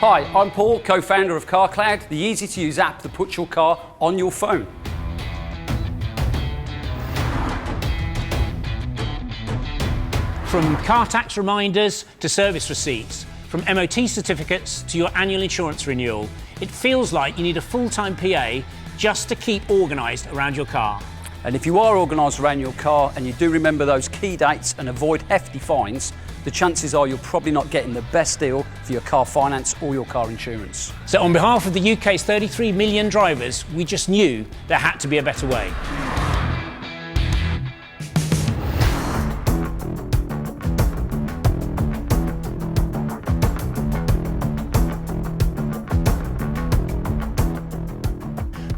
Hi, I'm Paul, co-founder of CarCloud, the easy-to-use app that puts your car on your phone. From car tax reminders to service receipts, from MOT certificates to your annual insurance renewal, it feels like you need a full-time PA just to keep organised around your car. And if you are organised around your car and you do remember those key dates and avoid hefty fines, the chances are you're probably not getting the best deal for your car finance or your car insurance. So on behalf of the UK's 33 million drivers, we just knew there had to be a better way.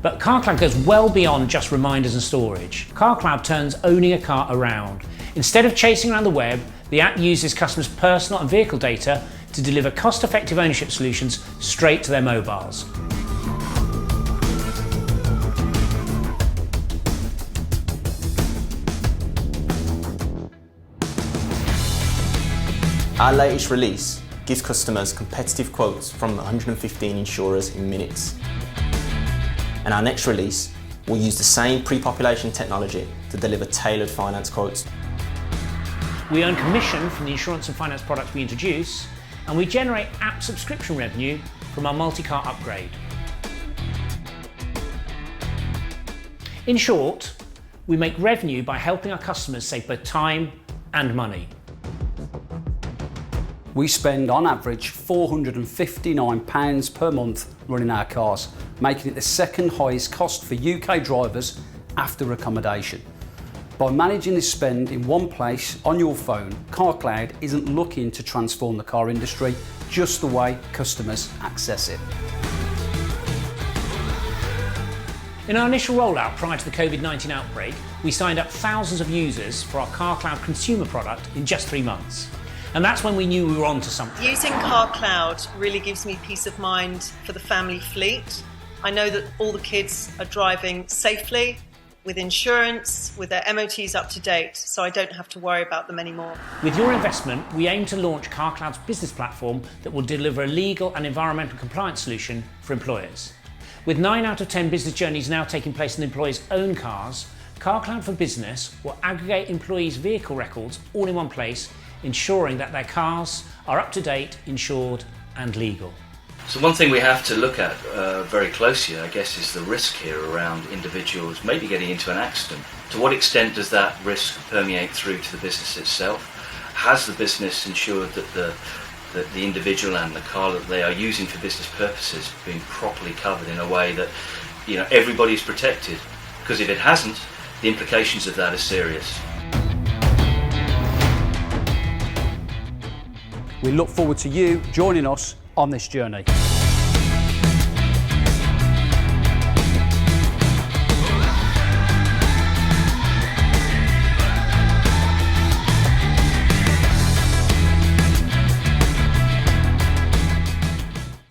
But CarCloud goes well beyond just reminders and storage. CarCloud turns owning a car around. Instead of chasing around the web, the app uses customers' personal and vehicle data to deliver cost-effective ownership solutions straight to their mobiles. Our latest release gives customers competitive quotes from 115 insurers in minutes. And our next release will use the same pre-population technology to deliver tailored finance quotes. We earn commission from the insurance and finance products we introduce, and we generate app subscription revenue from our multi-car upgrade. In short, we make revenue by helping our customers save both time and money. We spend on average £459 per month running our cars, making it the second highest cost for UK drivers after accommodation. By managing this spend in one place on your phone, CarCloud isn't looking to transform the car industry, just the way customers access it. In our initial rollout prior to the COVID-19 outbreak, we signed up thousands of users for our CarCloud consumer product in just 3 months. And that's when we knew we were onto something. Using CarCloud really gives me peace of mind for the family fleet. I know that all the kids are driving safely, with insurance, with their MOTs up to date, so I don't have to worry about them anymore. With your investment, we aim to launch CarCloud's business platform that will deliver a legal and environmental compliance solution for employers. With 9 out of 10 business journeys now taking place in employees' own cars, CarCloud for Business will aggregate employees' vehicle records all in one place, ensuring that their cars are up to date, insured and legal. So one thing we have to look at very closely, I guess, is the risk here around individuals maybe getting into an accident. To what extent does that risk permeate through to the business itself? Has the business ensured that the individual and the car that they are using for business purposes been properly covered in a way that, you know, everybody's protected? Because if it hasn't, the implications of that are serious. We look forward to you joining us on this journey.